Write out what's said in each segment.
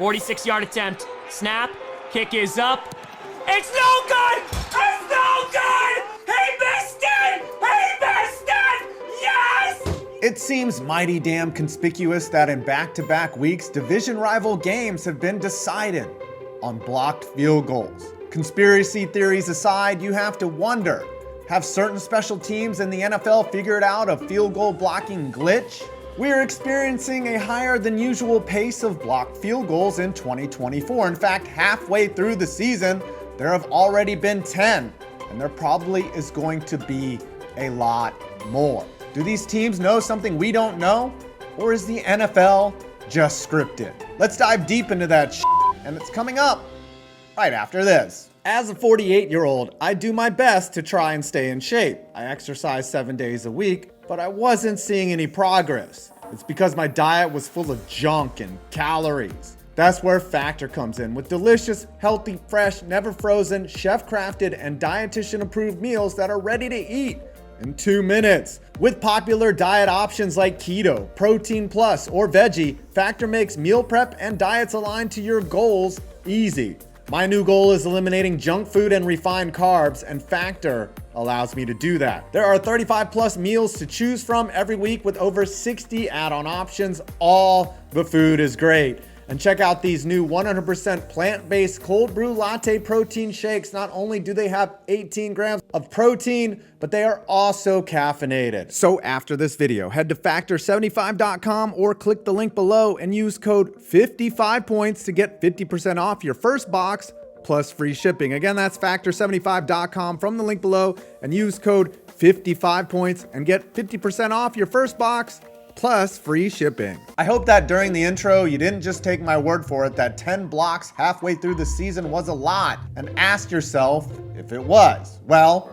46-yard attempt. Snap. Kick is up. It's no good! It's no good! He missed it! He missed it! Yes! It seems mighty damn conspicuous that in back-to-back weeks, division rival games have been decided on blocked field goals. Conspiracy theories aside, you have to wonder, have certain special teams in the NFL figured out a field goal blocking glitch? We're experiencing a higher than usual pace of blocked field goals in 2024. In fact, halfway through the season, there have already been 10, and there probably is going to be a lot more. Do these teams know something we don't know? Or is the NFL just scripted? Let's dive deep into that shit, and it's coming up right after this. As a 48-year-old, I do my best to try and stay in shape. I exercise 7 days a week, but I wasn't seeing any progress. It's because my diet was full of junk and calories. That's where Factor comes in with delicious, healthy, fresh, never frozen, chef-crafted, and dietitian-approved meals that are ready to eat in 2 minutes. With popular diet options like keto, protein plus, or veggie, Factor makes meal prep and diets aligned to your goals easy. My new goal is eliminating junk food and refined carbs, and Factor allows me to do that. There are 35 plus meals to choose from every week with over 60 add-on options. All the food is great. And check out these new 100% plant-based cold brew latte protein shakes. Not only do they have 18 grams of protein, but they are also caffeinated. So after this video, head to factor75.com or click the link below and use code 55points to get 50% off your first box plus free shipping. Again, that's factor75.com from the link below and use code 55points and get 50% off your first box plus free shipping. I hope that during the intro, you didn't just take my word for it that 10 blocks halfway through the season was a lot and ask yourself if it was. Well,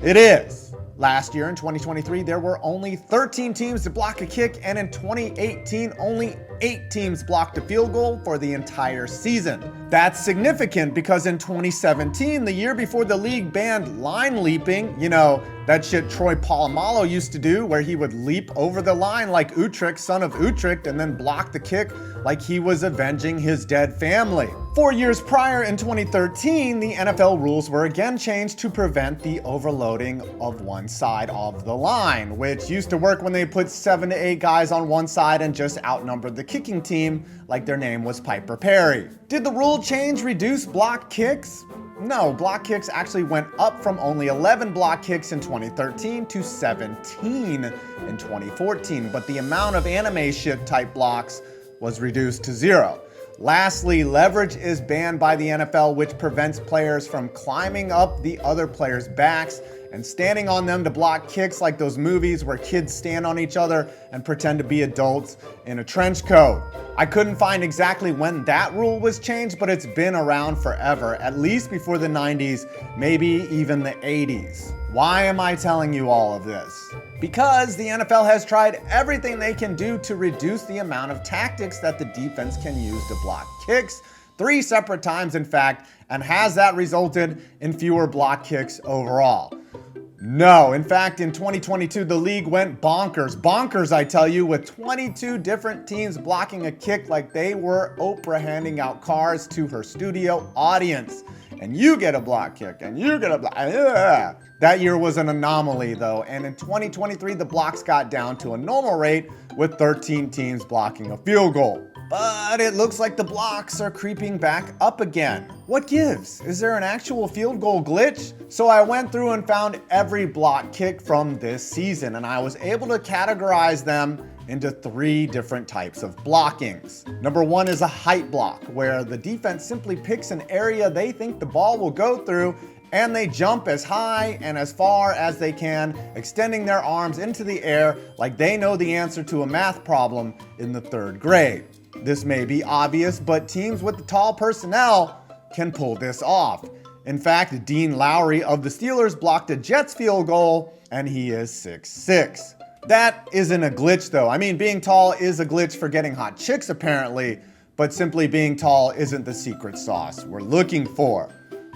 it is. Last year in 2023, there were only 13 teams to block a kick, and in 2018, only 8 teams blocked a field goal for the entire season. That's significant because in 2017, the year before the league banned line leaping, you know, that shit Troy Polamalu used to do where he would leap over the line like Utrecht, son of Utrecht, and then block the kick like he was avenging his dead family. 4 years prior, in 2013, the NFL rules were again changed to prevent the overloading of one side of the line, which used to work when they put 7 to 8 guys on one side and just outnumbered the kicking team like their name was Piper Perry. Did the rule change reduce block kicks? No, block kicks actually went up from only 11 block kicks in 2013 to 17 in 2014, but the amount of anime shit type blocks was reduced to 0. Lastly, leverage is banned by the NFL, which prevents players from climbing up the other players' backs and standing on them to block kicks like those movies where kids stand on each other and pretend to be adults in a trench coat. I couldn't find exactly when that rule was changed, but it's been around forever, at least before the 90s, maybe even the 80s. Why am I telling you all of this? Because the NFL has tried everything they can do to reduce the amount of tactics that the defense can use to block kicks, 3 separate times in fact, and has that resulted in fewer block kicks overall? No, in fact, in 2022, the league went bonkers. Bonkers, I tell you, with 22 different teams blocking a kick like they were Oprah handing out cars to her studio audience. And you get a block kick, and you get a block. Ugh. That year was an anomaly, though, and in 2023, the blocks got down to a normal rate with 13 teams blocking a field goal. But it looks like the blocks are creeping back up again. What gives? Is there an actual field goal glitch? So I went through and found every block kick from this season, and I was able to categorize them into 3 different types of blockings. Number 1 is a height block, where the defense simply picks an area they think the ball will go through and they jump as high and as far as they can, extending their arms into the air like they know the answer to a math problem in the 3rd grade. This may be obvious, but teams with the tall personnel can pull this off. In fact, Dean Lowry of the Steelers blocked a Jets field goal, and he is 6'6". That isn't a glitch though. I mean, being tall is a glitch for getting hot chicks apparently, but simply being tall isn't the secret sauce we're looking for.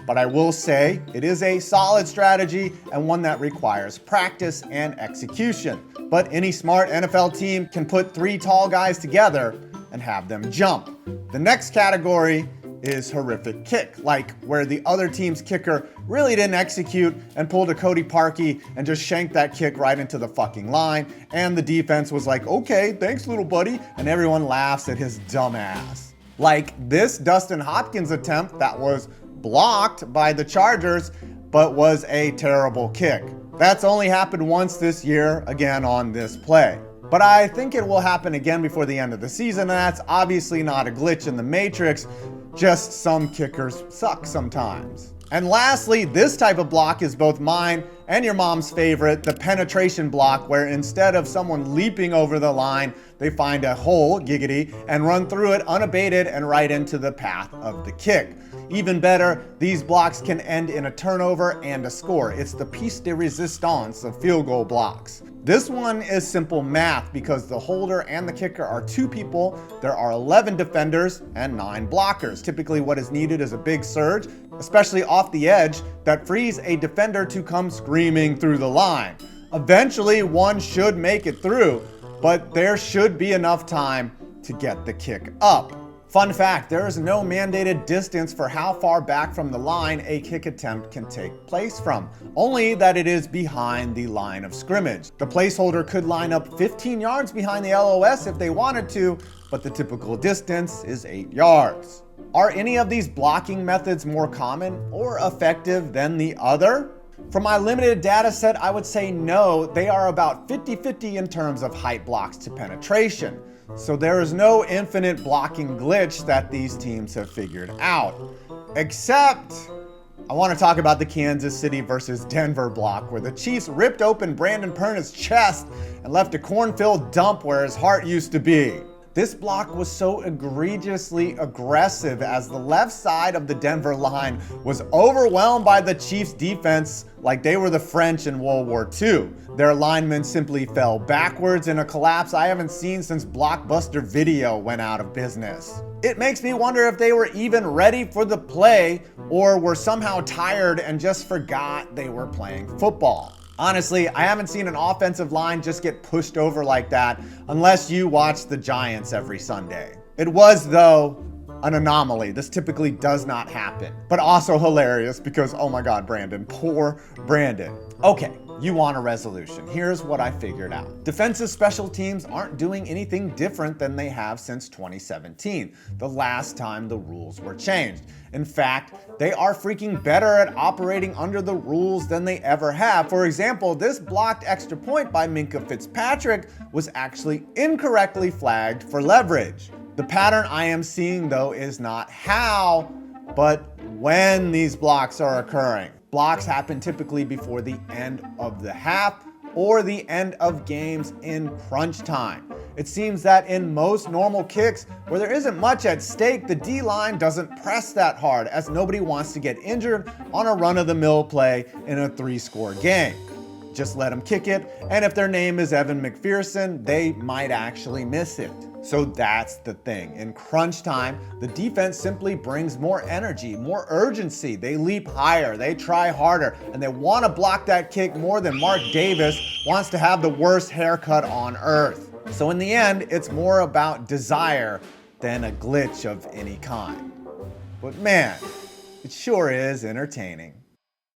But I will say it is a solid strategy and one that requires practice and execution. But any smart NFL team can put 3 tall guys together and have them jump. The next category is horrific kick, like where the other team's kicker really didn't execute and pulled a Cody Parkey and just shanked that kick right into the fucking line, and the defense was like, okay, thanks little buddy, and everyone laughs at his dumb ass. Like this Dustin Hopkins attempt that was blocked by the Chargers, but was a terrible kick. That's only happened once this year, again on this play. But I think it will happen again before the end of the season, and that's obviously not a glitch in the Matrix, just some kickers suck sometimes. And lastly, this type of block is both mine and your mom's favorite, the penetration block, where instead of someone leaping over the line, they find a hole, giggity, and run through it unabated and right into the path of the kick. Even better, these blocks can end in a turnover and a score. It's the piece de resistance of field goal blocks. This one is simple math because the holder and the kicker are two people. There are 11 defenders and 9 blockers. Typically what is needed is a big surge, especially off the edge, that frees a defender to come screaming through the line. Eventually one should make it through, but there should be enough time to get the kick up. Fun fact, there is no mandated distance for how far back from the line a kick attempt can take place from, only that it is behind the line of scrimmage. The placeholder could line up 15 yards behind the LOS if they wanted to, but the typical distance is 8 yards. Are any of these blocking methods more common or effective than the other? From my limited data set, I would say no, they are about 50-50 in terms of height blocks to penetration. So there is no infinite blocking glitch that these teams have figured out. Except, I want to talk about the Kansas City versus Denver block, where the Chiefs ripped open Brandon Perna's chest and left a cornfield dump where his heart used to be. This block was so egregiously aggressive as the left side of the Denver line was overwhelmed by the Chiefs defense like they were the French in World War II. Their linemen simply fell backwards in a collapse I haven't seen since Blockbuster Video went out of business. It makes me wonder if they were even ready for the play or were somehow tired and just forgot they were playing football. Honestly, I haven't seen an offensive line just get pushed over like that unless you watch the Giants every Sunday. It was, though, an anomaly. This typically does not happen, but also hilarious because, oh my God, Brandon, poor Brandon. Okay, you want a resolution. Here's what I figured out. Defensive special teams aren't doing anything different than they have since 2017, the last time the rules were changed. In fact, they are freaking better at operating under the rules than they ever have. For example, this blocked extra point by Minkah Fitzpatrick was actually incorrectly flagged for leverage. The pattern I am seeing, though, is not how, but when these blocks are occurring. Blocks happen typically before the end of the half or the end of games in crunch time. It seems that in most normal kicks, where there isn't much at stake, the D-line doesn't press that hard as nobody wants to get injured on a run-of-the-mill play in a 3-score game. Just let them kick it, and if their name is Evan McPherson, they might actually miss it. So that's the thing. In crunch time, the defense simply brings more energy, more urgency. They leap higher, they try harder, and they want to block that kick more than Mark Davis wants to have the worst haircut on earth. So in the end, it's more about desire than a glitch of any kind. But man, it sure is entertaining.